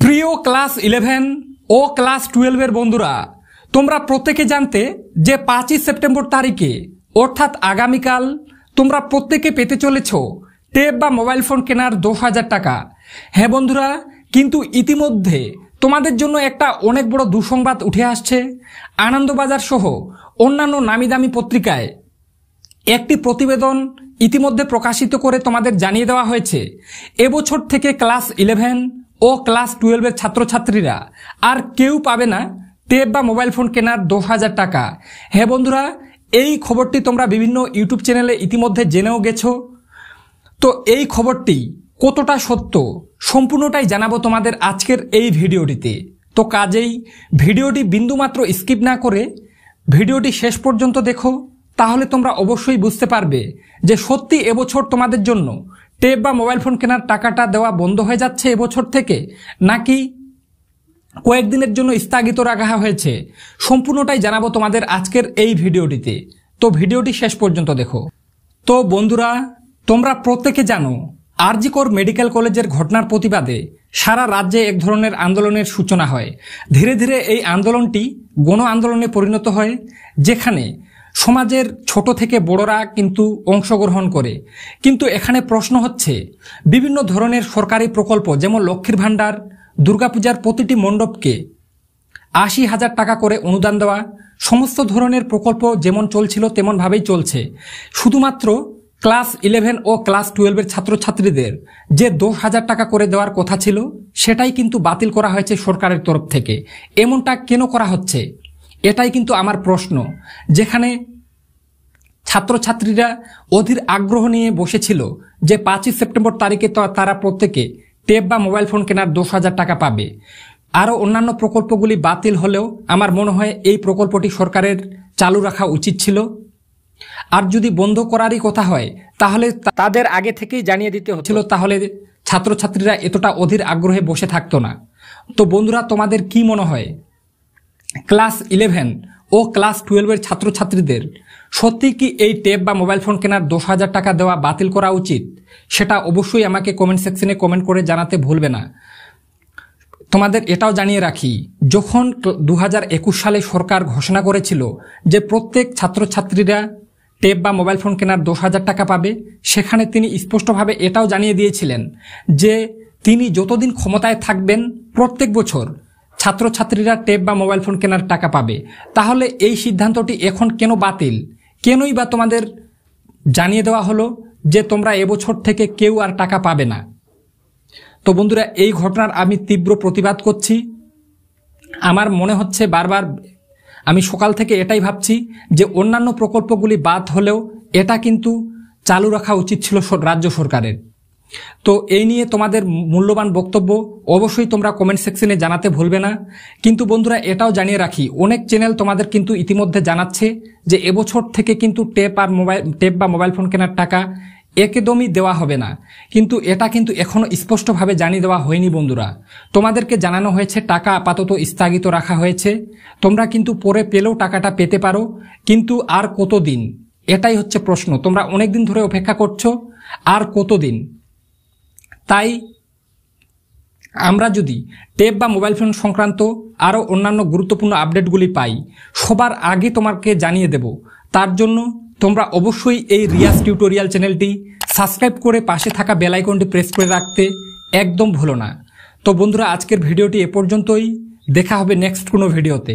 প্রিয় ক্লাস 11 ও ক্লাস 12 এর বন্ধুরা, তোমরা প্রত্যেকে জানতে যে 5 সেপ্টেম্বর তারিখে অর্থাৎ আগামীকাল তোমরা প্রত্যেকে পেতে চলেছ ট্যাব বা মোবাইল ফোন কেনার 10,000 টাকা। হ্যাঁ বন্ধুরা, কিন্তু ইতিমধ্যে তোমাদের জন্য একটা অনেক বড় দুঃসংবাদ উঠে আসছে। আনন্দবাজার সহ অন্যান্য নামি দামি পত্রিকায় একটি প্রতিবেদন ইতিমধ্যে প্রকাশিত করে তোমাদের জানিয়ে দেওয়া হয়েছে এবছর থেকে ক্লাস 11 ও ক্লাস 12 এর ছাত্রছাত্রীরা আর কেউ পাবে না ট্যাব বা মোবাইল ফোন কেনার 10,000 টাকা। হ্যাঁ বন্ধুরা, এই খবরটি তোমরা বিভিন্ন ইউটিউব চ্যানেলে ইতিমধ্যে জেনেও গেছো। তো এই খবরটি কতটা সত্য সম্পূর্ণটাই জানাবো তোমাদের আজকের এই ভিডিওটিতে। তো কাজেই ভিডিওটি বিন্দুমাত্র স্কিপ না করে ভিডিওটি শেষ পর্যন্ত দেখো, তাহলে তোমরা অবশ্যই বুঝতে পারবে যে সত্যি এবছর তোমাদের জন্য ট্যাব বা মোবাইল ফোন কেনার টাকাটা দেওয়া বন্ধ হয়ে যাচ্ছে এবছর থেকে, নাকি কয়েকদিনের জন্য স্থগিত রাখা হয়েছে। সম্পূর্ণটাই জানাবো তোমাদের আজকের এই ভিডিওটিতে। তো ভিডিওটি শেষ পর্যন্ত দেখো। তো বন্ধুরা, তোমরা প্রত্যেকে জানো আর.জি. কর মেডিকেল কলেজের ঘটনার প্রতিবাদে সারা রাজ্যে এক ধরনের আন্দোলনের সূচনা হয়। ধীরে ধীরে এই আন্দোলনটি গণ আন্দোলনে পরিণত হয়, যেখানে সমাজের ছোট থেকে বড়রা কিন্তু অংশগ্রহণ করে। কিন্তু এখানে প্রশ্ন হচ্ছে, বিভিন্ন ধরনের সরকারি প্রকল্প যেমন লক্ষ্মীর ভাণ্ডার, দুর্গাপূজার প্রতিটি মণ্ডপকে 80,000 টাকা করে অনুদান দেওয়া, সমস্ত ধরনের প্রকল্প যেমন চলছিল তেমনভাবেই চলছে। শুধুমাত্র ক্লাস 11 ও ক্লাস 12 এর ছাত্রছাত্রীদের যে 10,000 টাকা করে দেওয়ার কথা ছিল সেটাই কিন্তু বাতিল করা হয়েছে সরকারের তরফ থেকে। এমনটা কেন করা হচ্ছে, এটাই কিন্তু আমার প্রশ্ন। যেখানে ছাত্রছাত্রীরা অধীর আগ্রহ নিয়ে বসেছিল যে 5 সেপ্টেম্বর তারিখে তারা প্রত্যেকে ট্যাব বা মোবাইল ফোন কেনার 10,000 টাকা পাবে। আরও অন্যান্য প্রকল্পগুলি বাতিল হলেও আমার মনে হয় এই প্রকল্পটি সরকারের চালু রাখা উচিত ছিল। আর যদি বন্ধ করারই কথা হয় তাহলে তাদের আগে থেকেই জানিয়ে দিতে হচ্ছিল, তাহলে ছাত্রছাত্রীরা এতটা অধীর আগ্রহে বসে থাকতো না। তো বন্ধুরা, তোমাদের কি মনে হয় ক্লাস 11 ও ক্লাস 12 এর ছাত্রছাত্রীদের সত্যি কি এই ট্যাব বা মোবাইল ফোন কেনার 10,000 টাকা দেওয়া বাতিল করা উচিত? সেটা অবশ্যই আমাকে কমেন্ট সেকশনে কমেন্ট করে জানাতে ভুলবে না। তোমাদের এটাও জানিয়ে রাখি, যখন 2021 সালে সরকার ঘোষণা করেছিল যে প্রত্যেক ছাত্রছাত্রীরা ট্যাব বা মোবাইল ফোন কেনার 10,000 টাকা পাবে, সেখানে তিনি স্পষ্টভাবে এটাও জানিয়ে দিয়েছিলেন যে তিনি যতদিন ক্ষমতায় থাকবেন প্রত্যেক বছর ছাত্রছাত্রীরা ট্যাব বা মোবাইল ফোন কেনার টাকা পাবে। তাহলে এই সিদ্ধান্তটি এখন কেন বাতিল? কেনই বা তোমাদের জানিয়ে দেওয়া হলো যে তোমরা এবছর থেকে কেউ আর টাকা পাবে না? তো বন্ধুরা, এই ঘটনার আমি তীব্র প্রতিবাদ করছি। আমার মনে হচ্ছে বারবার, আমি সকাল থেকে এটাই ভাবছি যে অন্যান্য প্রকল্পগুলি বাদ হলেও এটা কিন্তু চালু রাখা উচিত ছিল রাজ্য সরকারের। তো এই নিয়ে তোমাদের মূল্যবান বক্তব্য অবশ্যই তোমরা কমেন্ট সেকশনে জানাতে ভুলবে না। কিন্তু বন্ধুরা, এটাও জানিয়ে রাখি, অনেক চ্যানেল তোমাদের কিন্তু ইতিমধ্যে জানাচ্ছে যে এবছর থেকে কিন্তু ট্যাব বা মোবাইল ফোন কেনার টাকা একদমই দেওয়া হবে না। কিন্তু এটা কিন্তু এখনো স্পষ্টভাবে জানিয়ে দেওয়া হয়নি বন্ধুরা। তোমাদেরকে জানানো হয়েছে টাকা আপাতত স্থগিত রাখা হয়েছে, তোমরা কিন্তু পরে পেলেও টাকাটা পেতে পারো। কিন্তু আর কতদিন, এটাই হচ্ছে প্রশ্ন। তোমরা অনেক দিন ধরে অপেক্ষা করছো, আর কতদিন? তাই আমরা যদি ট্যাব বা মোবাইল ফোন সংক্রান্ত আরও অন্যান্য গুরুত্বপূর্ণ আপডেটগুলি পাই, সবার আগে তোমাকে জানিয়ে দেব। তার জন্য তোমরা অবশ্যই এই রিয়াজ টিউটোরিয়াল চ্যানেলটি সাবস্ক্রাইব করে পাশে থাকা বেল আইকনটি প্রেস করে রাখতে একদম ভুলো না। তো বন্ধুরা, আজকের ভিডিওটি এ পর্যন্তই। দেখা হবে নেক্সট কোনো ভিডিওতে।